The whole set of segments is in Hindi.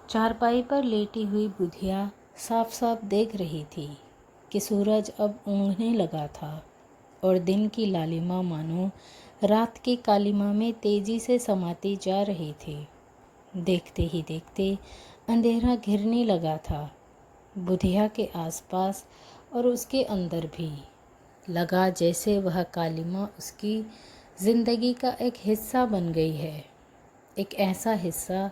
चारपाई पर लेटी हुई बुधिया साफ साफ देख रही थी कि सूरज अब ऊँघने लगा था और दिन की लालिमा मानो रात की कालिमा में तेजी से समाती जा रही थी। देखते ही देखते अंधेरा घिरने लगा था, बुधिया के आसपास और उसके अंदर भी। लगा जैसे वह कालिमा उसकी ज़िंदगी का एक हिस्सा बन गई है, एक ऐसा हिस्सा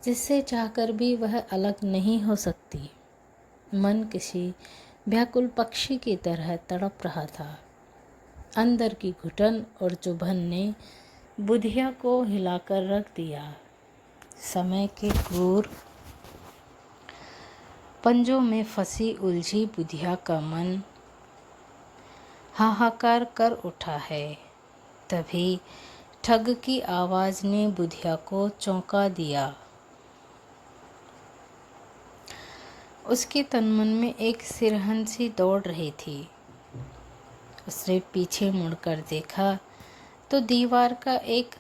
जिससे चाहकर भी वह अलग नहीं हो सकती। मन किसी व्याकुल पक्षी की तरह तड़प रहा था। अंदर की घुटन और चुभन ने बुधिया को हिलाकर रख दिया। समय के क्रूर पंजों में फंसी उलझी बुधिया का मन हाहाकार कर उठा है। तभी ठग की आवाज़ ने बुधिया को चौंका दिया। उसके तनमन में एक सिरहन सी दौड़ रही थी। उसने पीछे मुड़कर देखा तो दीवार का एक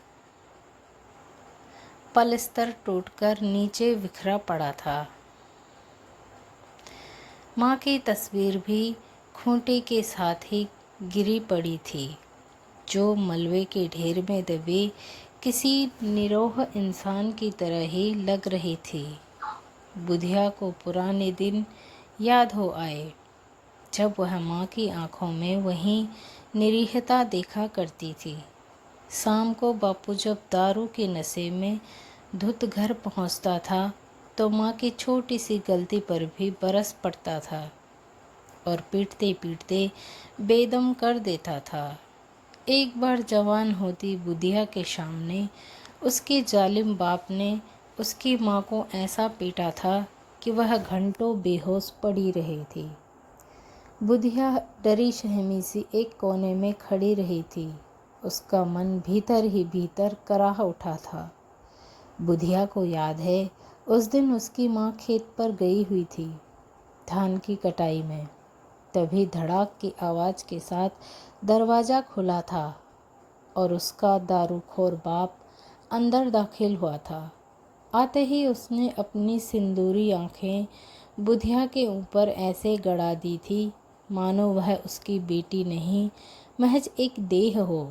पलस्तर टूटकर नीचे बिखरा पड़ा था। माँ की तस्वीर भी खूंटे के साथ ही गिरी पड़ी थी, जो मलबे के ढेर में दबे किसी निरोह इंसान की तरह ही लग रही थी। बुधिया को पुराने दिन याद हो आए, जब वह माँ की आंखों में वही निरीहता देखा करती थी। शाम को बापू जब दारू के नशे में धुत घर पहुँचता था तो माँ की छोटी सी गलती पर भी बरस पड़ता था और पीटते पीटते बेदम कर देता था। एक बार जवान होती बुधिया के सामने उसके जालिम बाप ने उसकी माँ को ऐसा पीटा था कि वह घंटों बेहोश पड़ी रही थी। बुधिया डरी सहमी सी एक कोने में खड़ी रही थी। उसका मन भीतर ही भीतर कराह उठा था। बुधिया को याद है, उस दिन उसकी माँ खेत पर गई हुई थी धान की कटाई में। तभी धड़ाक की आवाज़ के साथ दरवाज़ा खुला था और उसका दारूखोर बाप अंदर दाखिल हुआ था। आते ही उसने अपनी सिंदूरी आंखें बुधिया के ऊपर ऐसे गड़ा दी थी मानो वह उसकी बेटी नहीं, महज एक देह हो।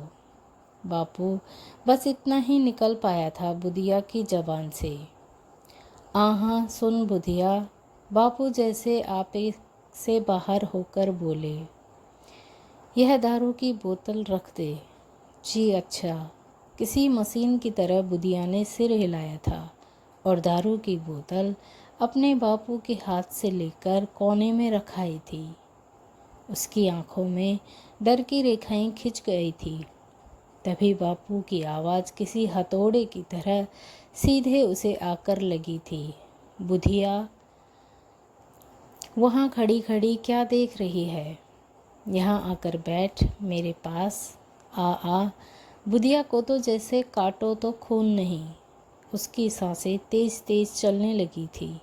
बापू, बस इतना ही निकल पाया था बुधिया की जबान से। आहा सुन बुधिया, बापू जैसे आपे से बाहर होकर बोले, यह दारू की बोतल रख दे। जी अच्छा। किसी मशीन की तरह बुधिया ने सिर हिलाया था और दारू की बोतल अपने बापू के हाथ से लेकर कोने में रखाई थी। उसकी आंखों में डर की रेखाएं खिंच गई थी। तभी बापू की आवाज़ किसी हथौड़े की तरह सीधे उसे आकर लगी थी। बुधिया, वहाँ खड़ी खड़ी क्या देख रही है? यहाँ आकर बैठ मेरे पास। आ। बुधिया को तो जैसे काटो तो खून नहीं। उसकी सांसें तेज तेज चलने लगी थी,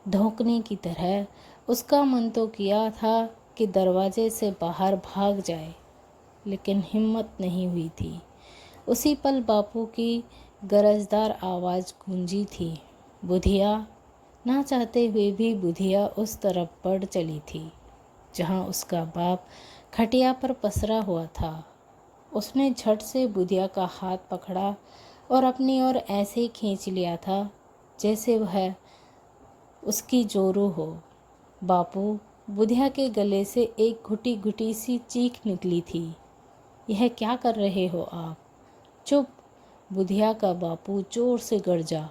धोंकने की तरह। उसका मन तो किया था कि दरवाजे से बाहर भाग जाए, लेकिन हिम्मत नहीं हुई थी। उसी पल बापू की गरजदार आवाज़ गूंजी थी। बुधिया। ना चाहते हुए भी बुधिया उस तरफ बढ़ चली थी जहाँ उसका बाप खटिया पर पसरा हुआ था। उसने झट से बुधिया का हाथ पकड़ा और अपनी ओर ऐसे खींच लिया था जैसे वह उसकी जोरू हो। बापू, बुधिया के गले से एक घुटी घुटी सी चीख निकली थी। यह क्या कर रहे हो आप? चुप। बुधिया का बापू जोर से गरजा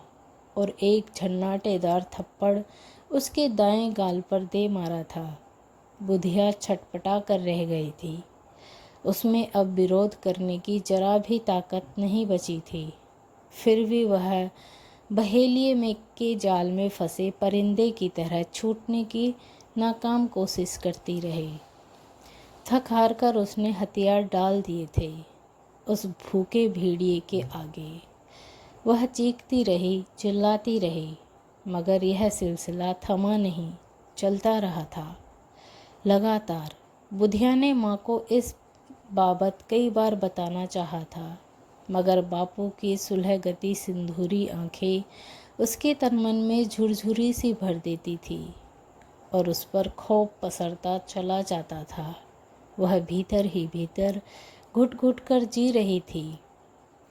और एक झन्नाटेदार थप्पड़ उसके दाएं गाल पर दे मारा था। बुधिया छटपटा कर रह गई थी। उसमें अब विरोध करने की जरा भी ताकत नहीं बची थी। फिर भी वह बहेलिए में के जाल में फंसे परिंदे की तरह छूटने की नाकाम कोशिश करती रही। थक हार कर उसने हथियार डाल दिए थे उस भूखे भेड़िए के आगे। वह चीखती रही, चिल्लाती रही, मगर यह सिलसिला थमा नहीं, चलता रहा था लगातार। बुधिया ने माँ को इस बाबत कई बार बताना चाहा था, मगर बापू की सुलहगती सिंदूरी आंखें उसके तन मन में झुरझुरी सी भर देती थी और उस पर खौफ पसरता चला जाता था। वह भीतर ही भीतर घुट घुट कर जी रही थी।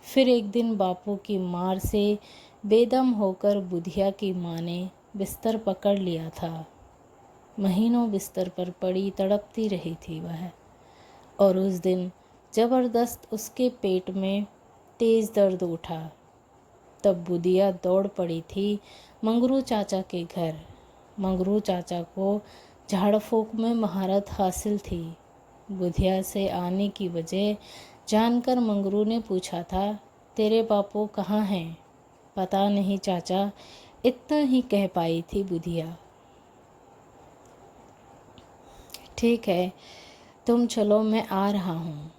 फिर एक दिन बापू की मार से बेदम होकर बुधिया की माँ ने बिस्तर पकड़ लिया था। महीनों बिस्तर पर पड़ी तड़पती रही थी वह, और उस दिन ज़बरदस्त उसके पेट में तेज़ दर्द उठा। तब बुधिया दौड़ पड़ी थी मंगरू चाचा के घर। मंगरू चाचा को झाड़ फूँक में महारत हासिल थी। बुधिया से आने की वजह जानकर मंगरू ने पूछा था, तेरे बापू कहाँ हैं? पता नहीं चाचा, इतना ही कह पाई थी बुधिया। ठीक है, तुम चलो, मैं आ रहा हूँ,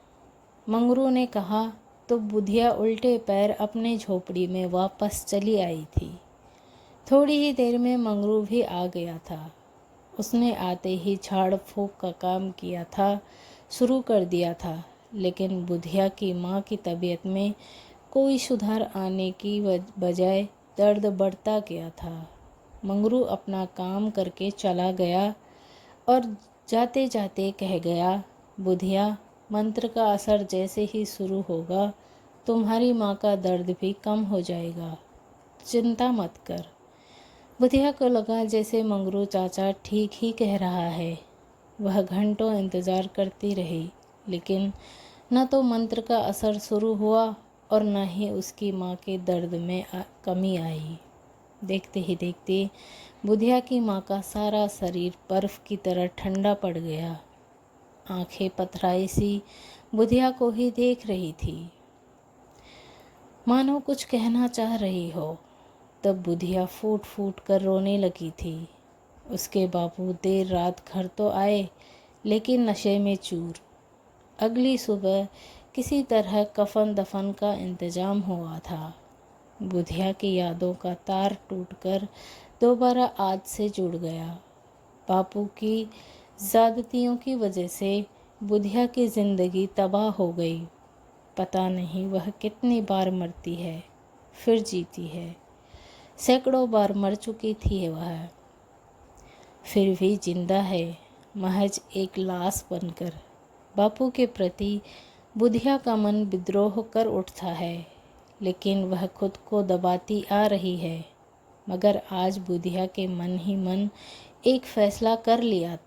मंगरू ने कहा। तो बुधिया उल्टे पैर अपने झोपड़ी में वापस चली आई थी। थोड़ी ही देर में मंगरू भी आ गया था। उसने आते ही झाड़ फूँक का काम किया था, शुरू कर दिया था, लेकिन बुधिया की माँ की तबीयत में कोई सुधार आने की बजाय दर्द बढ़ता गया था। मंगरू अपना काम करके चला गया और जाते जाते कह गया, बुधिया, मंत्र का असर जैसे ही शुरू होगा तुम्हारी माँ का दर्द भी कम हो जाएगा, चिंता मत कर। बुधिया को लगा जैसे मंगरू चाचा ठीक ही कह रहा है। वह घंटों इंतज़ार करती रही, लेकिन न तो मंत्र का असर शुरू हुआ और न ही उसकी माँ के दर्द में कमी आई। देखते ही देखते बुधिया की माँ का सारा शरीर बर्फ़ की तरह ठंडा पड़ गया। आंखें पथराई सी बुधिया को ही देख रही थी, मानो कुछ कहना चाह रही हो। तब बुधिया फूट फूट कर रोने लगी थी। उसके बापू देर रात घर तो आए, लेकिन नशे में चूर। अगली सुबह किसी तरह कफन दफन का इंतजाम हुआ था। बुधिया की यादों का तार टूटकर दोबारा आज से जुड़ गया। बापू की ज़्यादतियों की वजह से बुधिया की ज़िंदगी तबाह हो गई। पता नहीं वह कितनी बार मरती है, फिर जीती है। सैकड़ों बार मर चुकी थी वह, फिर भी जिंदा है, महज एक लाश बनकर। बापू के प्रति बुधिया का मन विद्रोह कर उठता है, लेकिन वह खुद को दबाती आ रही है। मगर आज बुधिया के मन ही मन एक फैसला कर लिया,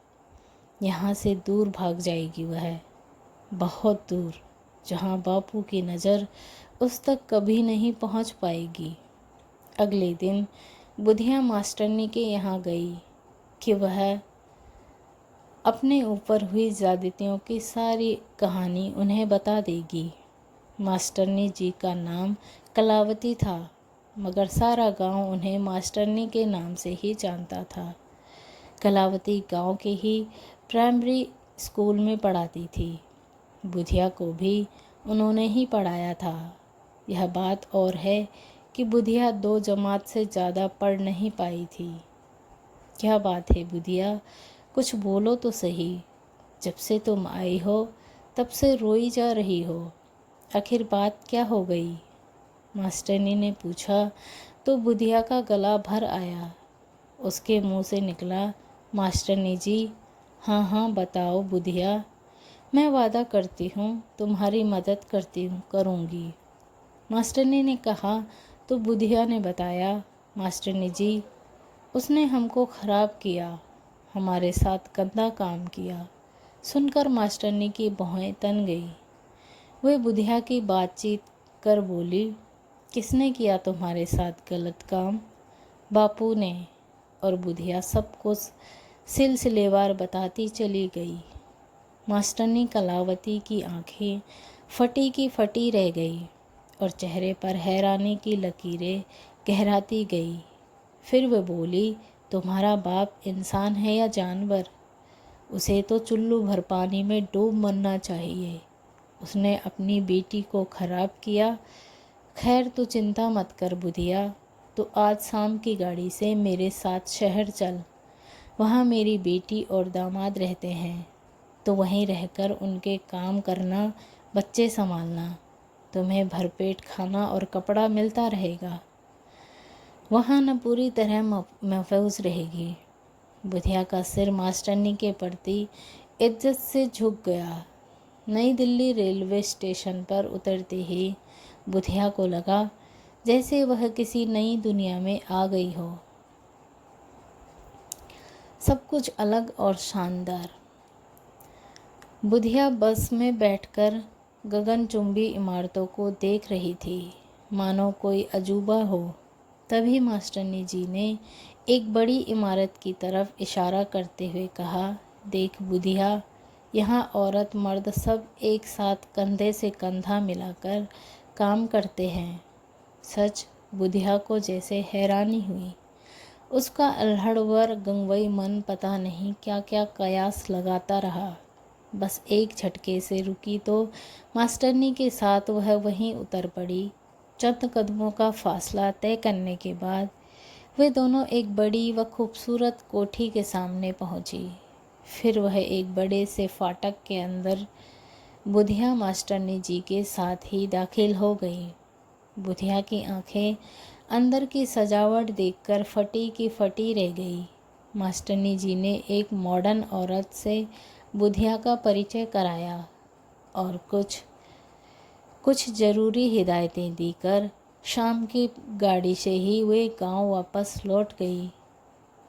यहाँ से दूर भाग जाएगी वह, बहुत दूर, जहाँ बापू की नज़र उस तक कभी नहीं पहुँच पाएगी। अगले दिन बुधिया मास्टरनी के यहाँ गई कि वह अपने ऊपर हुई ज़्यादतियों की सारी कहानी उन्हें बता देगी। मास्टरनी जी का नाम कलावती था, मगर सारा गांव उन्हें मास्टरनी के नाम से ही जानता था। कलावती गांव के ही प्राइमरी स्कूल में पढ़ाती थी। बुधिया को भी उन्होंने ही पढ़ाया था। यह बात और है कि बुधिया 2 जमात से ज़्यादा पढ़ नहीं पाई थी। क्या बात है बुधिया, कुछ बोलो तो सही। जब से तुम आई हो तब से रोई जा रही हो, आखिर बात क्या हो गई? मास्टरनी ने पूछा तो बुधिया का गला भर आया। उसके मुंह से निकला, मास्टरनी जी, हाँ हाँ बताओ बुधिया, मैं वादा करती हूँ तुम्हारी मदद करूँगी। मास्टरनी ने कहा तो बुधिया ने बताया, मास्टरनी जी, उसने हमको ख़राब किया, हमारे साथ गंदा काम किया। सुनकर मास्टरनी की भौहें तन गई। वह बुधिया की बातचीत कर बोली, किसने किया तुम्हारे साथ गलत काम? बापू ने। और बुधिया सब कुछ सिलसिलेवार बताती चली गई। मास्टरनी कलावती की आंखें फटी की फटी रह गई और चेहरे पर हैरानी की लकीरें गहराती गई। फिर वह बोली, तुम्हारा बाप इंसान है या जानवर? उसे तो चुल्लू भर पानी में डूब मरना चाहिए। उसने अपनी बेटी को खराब किया। खैर तू चिंता मत कर बुधिया, तो आज शाम की गाड़ी से मेरे साथ शहर चल। वहाँ मेरी बेटी और दामाद रहते हैं, तो वहीं रहकर उनके काम करना, बच्चे संभालना। तुम्हें भरपेट खाना और कपड़ा मिलता रहेगा। वहाँ न पूरी तरह महफूज रहेगी। बुधिया का सिर मास्टरनी के प्रति इज्जत से झुक गया। नई दिल्ली रेलवे स्टेशन पर उतरते ही बुधिया को लगा जैसे वह किसी नई दुनिया में आ गई हो। सब कुछ अलग और शानदार। बुधिया बस में बैठकर गगनचुंबी इमारतों को देख रही थी, मानो कोई अजूबा हो। तभी मास्टरनी जी ने एक बड़ी इमारत की तरफ इशारा करते हुए कहा, देख बुधिया, यहाँ औरत मर्द सब एक साथ कंधे से कंधा मिलाकर काम करते हैं। सच, बुधिया को जैसे हैरानी हुई। उसका अल्हड़वर गंगवई मन पता नहीं क्या क्या कयास लगाता रहा। बस एक झटके से रुकी तो मास्टरनी के साथ वह वहीं उतर पड़ी। चंद कदमों का फासला तय करने के बाद वे दोनों एक बड़ी व खूबसूरत कोठी के सामने पहुंची। फिर वह एक बड़े से फाटक के अंदर बुधिया मास्टरनी जी के साथ ही दाखिल हो गई। बुधिया की आंखें अंदर की सजावट देखकर फटी की फटी रह गई। मास्टरनी जी ने एक मॉडर्न औरत से बुधिया का परिचय कराया और कुछ ज़रूरी हिदायतें देकर शाम की गाड़ी से ही वे गांव वापस लौट गई।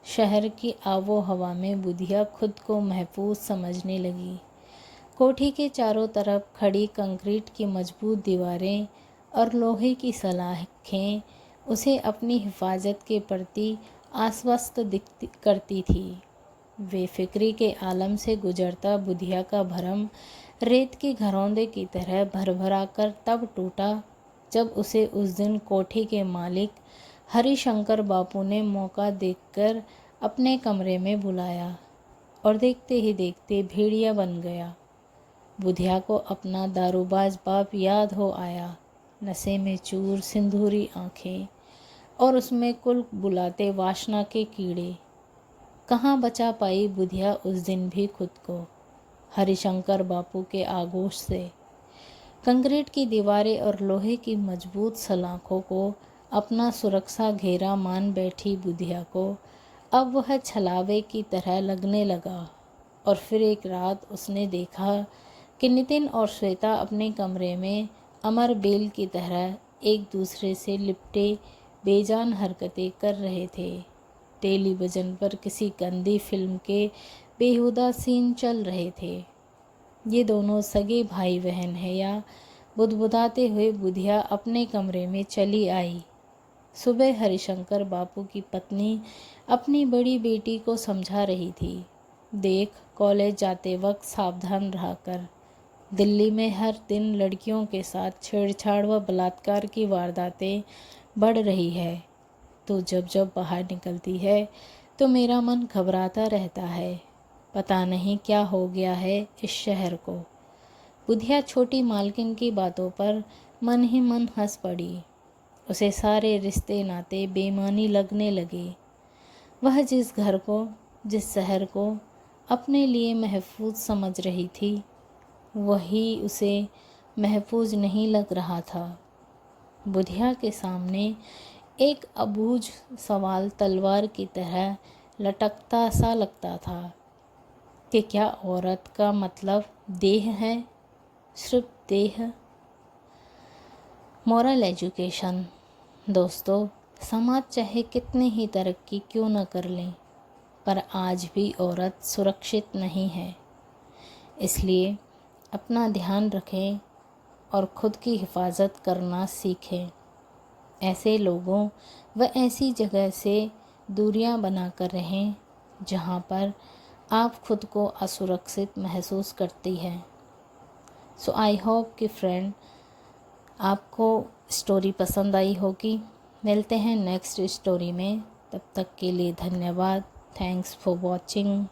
शहर की आबो हवा में बुधिया खुद को महफूज समझने लगी। कोठी के चारों तरफ खड़ी कंक्रीट की मजबूत दीवारें और लोहे की सलाखें उसे अपनी हिफाजत के प्रति आश्वस्त करती थी। बेफिक्री के आलम से गुजरता बुधिया का भरम रेत के घरौंदे की तरह भरभरा कर तब टूटा जब उसे उस दिन कोठी के मालिक हरिशंकर बापू ने मौका देखकर अपने कमरे में बुलाया और देखते ही देखते भेड़िया बन गया। बुधिया को अपना दारूबाज बाप याद हो आया। नशे में चूर, सिंदूरी आंखें और उसमें कुल बुलाते वासना के कीड़े। कहाँ बचा पाई बुधिया उस दिन भी खुद को हरिशंकर बापू के आगोश से। कंक्रीट की दीवारें और लोहे की मजबूत सलाखों को अपना सुरक्षा घेरा मान बैठी बुधिया को अब वह छलावे की तरह लगने लगा। और फिर एक रात उसने देखा कि नितिन और श्वेता अपने कमरे में अमर बेल की तरह एक दूसरे से लिपटे बेजान हरकतें कर रहे थे। टेलीविज़न पर किसी गंदी फिल्म के बेहुदा सीन चल रहे थे। ये दोनों सगे भाई बहन है या? बुदबुदाते हुए बुधिया अपने कमरे में चली आई। सुबह हरिशंकर बापू की पत्नी अपनी बड़ी बेटी को समझा रही थी, देख, कॉलेज जाते वक्त सावधान रहा कर। दिल्ली में हर दिन लड़कियों के साथ छेड़छाड़ व बलात्कार की वारदातें बढ़ रही है। तो जब बाहर निकलती है तो मेरा मन घबराता रहता है। पता नहीं क्या हो गया है इस शहर को। बुधिया छोटी मालकिन की बातों पर मन ही मन हंस पड़ी। उसे सारे रिश्ते नाते बेमानी लगने लगे। वह जिस घर को, जिस शहर को अपने लिए महफूज समझ रही थी, वही उसे महफूज नहीं लग रहा था। बुधिया के सामने एक अबूझ सवाल तलवार की तरह लटकता सा लगता था कि क्या औरत का मतलब देह है, सिर्फ देह? Moral education. दोस्तों, समाज चाहे कितनी ही तरक्की क्यों न कर ले, पर आज भी औरत सुरक्षित नहीं है। इसलिए अपना ध्यान रखें और खुद की हिफाजत करना सीखें। ऐसे लोगों व ऐसी जगह से दूरियां बनाकर रहें जहां पर आप खुद को असुरक्षित महसूस करती हैं। सो आई होप कि फ्रेंड आपको स्टोरी पसंद आई होगी। मिलते हैं नेक्स्ट स्टोरी में। तब तक के लिए धन्यवाद। Thanks for watching.